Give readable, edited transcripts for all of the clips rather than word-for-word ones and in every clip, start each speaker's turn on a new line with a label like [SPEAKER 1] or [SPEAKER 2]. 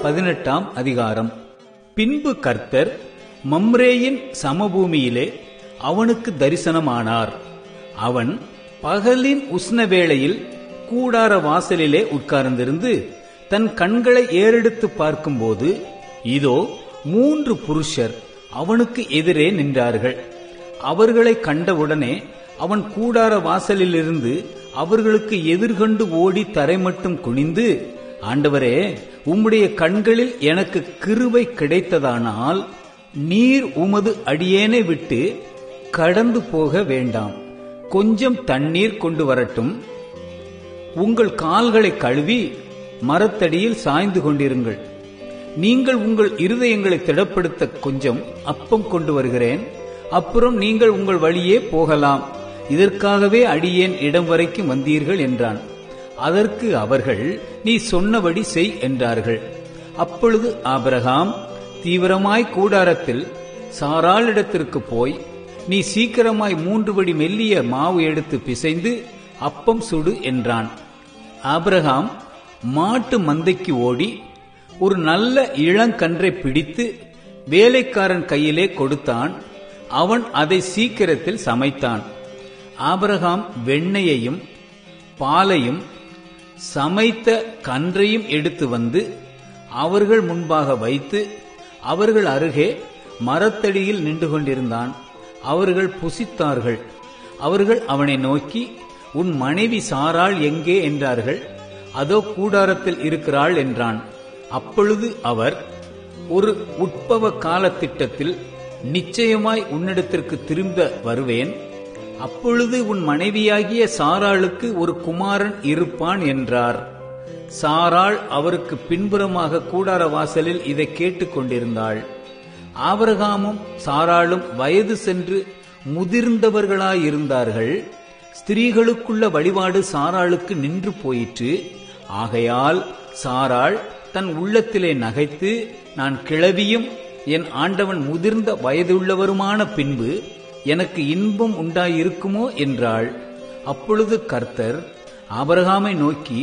[SPEAKER 1] 18ஆம் அதிகாரம். பின்பு கர்த்தர் மம்ரேயின் சமபூமியிலே அவனுக்கு தரிசனமானார். அவன் பகலின் உஷ்ண வேளையில் கூடார வாசலிலே உட்கார்ந்திருந்து தன் கண்களை ஏறெடுத்து பார்க்கும்போது, இதோ 3 புருஷர் அவனுக்கு எதிரே நின்றார்கள். அவர்களை கண்டவுடனே அவன் கூடார வாசலிலிருந்து அவர்களுக்கு எதிர்கொண்டு ஓடி தரை மட்டும் குனிந்து, ஆண்டவரே, உம்முடைய கண்களில் எனக்கு கிருபை கிடைத்ததானால் நீர் உமது அடியேனை விட்டு கடந்து போக வேண்டாம். கொஞ்சம் தண்ணீர் கொண்டு வரட்டும். உங்கள் கால்களை கழுவி மரத்தடியில் சாய்ந்து கொண்டிருங்கள். நீங்கள் உங்கள் இருதயங்களை திடப்படுத்த கொஞ்சம் அப்பம் கொண்டு வருகிறேன். அப்புறம் நீங்கள் உங்கள் வழியே போகலாம். இதற்காகவே அடியேன் இடம் வரைக்கும் வந்தீர்கள் என்றான். அதற்கு அவர்கள், நீ சொன்னபடி செய் என்றார்கள். அப்பொழுது ஆபிரகாம் தீவிரமாய் கூடாரத்தில் சாராளிடத்திற்கு போய், நீ சீக்கிரமாய் 3 படி மெல்லிய மாவு எடுத்து பிசைந்து அப்பம் சுடு என்றான். ஆபிரகாம் மாட்டு மந்தைக்கு ஓடி ஒரு நல்ல இளங்கன்றை பிடித்து வேலைக்காரன் கையிலே கொடுத்தான். அவன் அதை சீக்கிரத்தில் சமைத்தான். ஆபிரகாம் வெண்ணெயையும் பாலையும் சமைத்த கன்றையும் எடுத்து வந்து அவர்கள் முன்பாக வைத்து அவர்கள் அருகே மரத்தடியில் நின்று கொண்டிருந்தான். அவர்கள் புசித்தார்கள். அவர்கள் அவனை நோக்கி, உன் மனைவி சாராள் எங்கே என்றார்கள். அதோ கூடாரத்தில் இருக்கிறாள் என்றான். அப்பொழுது அவர், ஒரு உட்பவ கால திட்டத்தில் நிச்சயமாய் உன்னிடத்திற்கு திரும்ப வருவேன். அப்பொழுது உன் மனைவியாகிய சாராளுக்கு ஒரு குமாரன் இருப்பான் என்றார். சாராள் அவருக்கு பின்புறமாக கூடார வாசலில் இதை கேட்டுக் கொண்டிருந்தாள். ஆபிரகாமும் சாராளும் வயது சென்று முதிர்ந்தவர்களாயிருந்தார்கள். ஸ்திரீகளுக்குள்ள வழிபாடு சாராளுக்கு நின்று போயிற்று. ஆகையால் சாராள் தன் உள்ளத்திலே நகைத்து, நான் கிழவியும் என் ஆண்டவன் முதிர்ந்த வயதுள்ளவருமான பின்பு எனக்கு இன்பம் உண்டாயிருக்குமோ என்றாள். அப்பொழுது கர்த்தர் ஆபிரகாமை நோக்கி,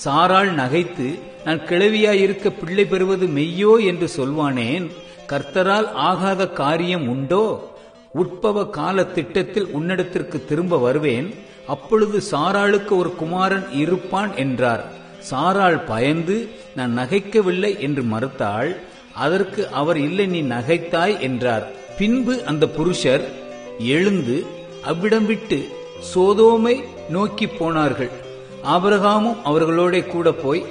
[SPEAKER 1] சாராள் நகைத்து, நான் கிழவியாயிருக்க பிள்ளை பெறுவது மெய்யோ என்று சொல்வானேன்? கர்த்தரால் ஆகாத காரியம் உண்டோ? உட்பவ கால திட்டத்தில் உன்னிடத்திற்கு திரும்ப வருவேன். அப்பொழுது சாராளுக்கு ஒரு குமாரன் இருப்பான் என்றார். சாராள் பயந்து, நான் நகைக்கவில்லை என்று மறுத்தாள். அதற்கு அவர், இல்லை, நீ நகைத்தாய் என்றார். பின்பு அந்த புருஷர் எழுந்து அவ்விடம் விட்டு சோதோமை நோக்கி போனார்கள். ஆபிரகாமும் அவர்களோட கூட போய்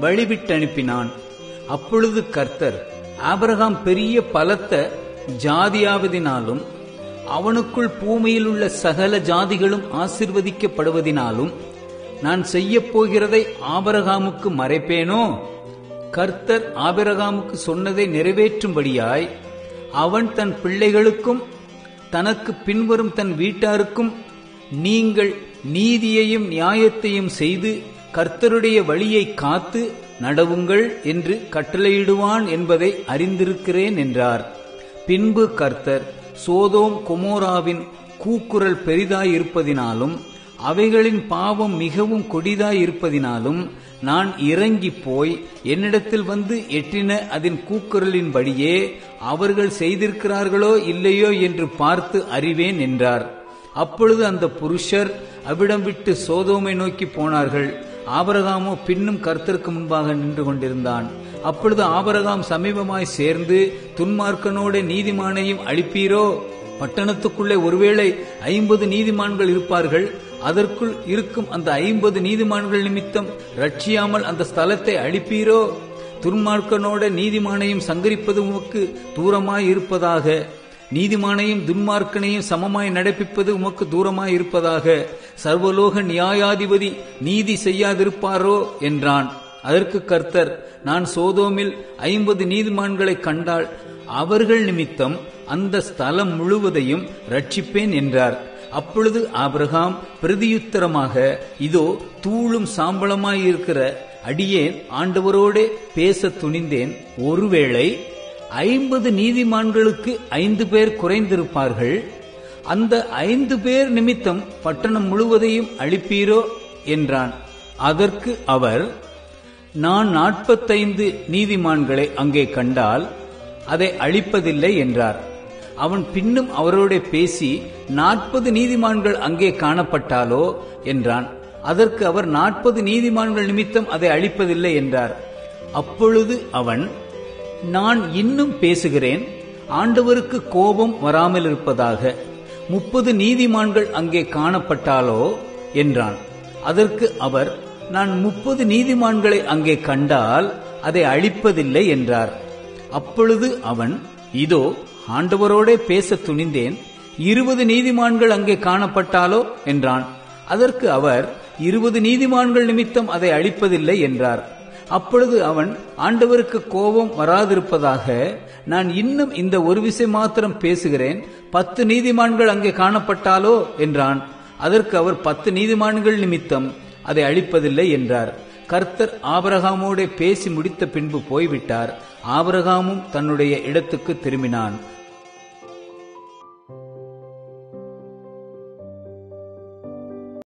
[SPEAKER 1] வழிவிட்டு அனுப்பினான். அப்பொழுது கர்த்தர், ஆபிரகாம் பெரிய பலத்த ஜாதியாவதினாலும் அவனுக்குள் பூமியில் உள்ள சகல ஜாதிகளும் ஆசீர்வதிக்கப்படுவதினாலும் நான் செய்ய போகிறதை ஆபிரகாமுக்கு மறைப்பேனோ? கர்த்தர் ஆபிரகாமுக்கு சொன்னதை நிறைவேற்றும்படியாய் அவன் தன் பிள்ளைகளுக்கும் தனக்கு பின்வரும் தன் வீட்டாருக்கும், நீங்கள் நீதியையும் நியாயத்தையும் செய்து கர்த்தருடைய வழியை காத்து நடவுங்கள் என்று கட்டளையிடுவான் என்பதை அறிந்திருக்கிறேன் என்றார். பின்பு கர்த்தர் சோதோம் கொமோராவின் கூக்குரல் பெரிதாயிருப்பதினாலும் அவைகளின் பாவம் மிகவும் கொடிதாயிருப்பதினாலும் நான் இறங்கி போய் என்னிடத்தில் வந்து எட்டின அதன் கூக்குரலின்படியே அவர்கள் செய்திருக்கிறார்களோ இல்லையோ என்று பார்த்து அறிவேன் என்றார். அப்பொழுது அந்த புருஷர் அவ்விடம் விட்டு சோதோமை நோக்கி போனார்கள். ஆபிரகாமோ பின்னும் கர்த்தருக்கு முன்பாக நின்று கொண்டிருந்தான். அப்பொழுது ஆபிரகாம் சமீபமாய் சேர்ந்து, துன்மார்க்கனோட நீதிமானையும் அழிப்பீரோ? பட்டணத்துக்குள்ளே ஒருவேளை 50 நீதிமான்கள் இருப்பார்கள். அதற்குள் இருக்கும் அந்த 50 நீதிமான்கள் நிமித்தம் ரட்சியாமல் அந்த ஸ்தலத்தை அழிப்பீரோ? துன்மார்க்கனோட நீதிமானையும் சங்கரிப்பது உமக்கு தூரமாய் இருப்பதாக. நீதிமானையும் துன்மார்க்கனையும் சமமாய் நடப்பிப்பது உமக்கு தூரமாய் இருப்பதாக. சர்வலோக நியாயாதிபதி நீதி செய்யாதிருப்பாரோ என்றான். அதற்கு கர்த்தர், நான் சோதோமில் 50 நீதிமான்களை கண்டால் அவர்கள் நிமித்தம் அந்த ஸ்தலம் முழுவதையும் ரட்சிப்பேன் என்றார். அப்பொழுது ஆபிரகாம் பிரதியுத்தரமாக, இதோ தூளும் சாம்பளமாயிருக்கிற அடியேன் ஆண்டவரோடே பேச துணிந்தேன். ஒருவேளை 50 நீதிமான்களுக்கு 5 பேர் குறைந்திருப்பார்கள். அந்த 5 பேர் நிமித்தம் பட்டணம் முழுவதையும் அழிப்பீரோ என்றான். அதற்கு அவர், நான் 45 நீதிமான்களை அங்கே கண்டால் அதை அழிப்பதில்லை என்றார். அவன் பின்னும் அவரோட பேசி 40 நீதிமான்கள் அங்கே காணப்பட்டாலோ என்றான். அதற்கு அவர் 40 நீதிமான்கள் நிமித்தம் அதை அழிப்பதில்லை என்றார். அப்பொழுது அவன், நான் இன்னும் பேசுகிறேன், ஆண்டவருக்கு கோபம் வராமல் இருப்பதாக. 30 நீதிமான்கள் அங்கே காணப்பட்டாலோ என்றான். அதற்கு அவர், நான் 30 நீதிமான்களை அங்கே கண்டால் அதை அழிப்பதில்லை என்றார். அப்பொழுது அவன், இதோ ஆண்டவரோடே பேச துணிந்தேன், 20 நீதிமான்கள் அங்கே காணப்பட்டாலோ என்றான். அதற்கு அவர், 20 நீதிமான்கள் நிமித்தம் அதை அழிப்பதில்லை என்றார். அப்பொழுது அவன், ஆண்டவருக்கு கோபம் வராதிருப்பதாக நான் இன்னும் இந்த ஒரு விசை மாத்திரம் பேசுகிறேன், 10 நீதிமான்கள் அங்கே காணப்பட்டாலோ என்றான். அதற்கு அவர், 10 நீதிமான்கள் நிமித்தம் அதை அழிப்பதில்லை என்றார். கர்த்தர் ஆபிரகாமோட பேசி முடித்த பின்பு போய்விட்டார். ஆபிரகாமும் தன்னுடைய இடத்துக்கு திரும்பினான்.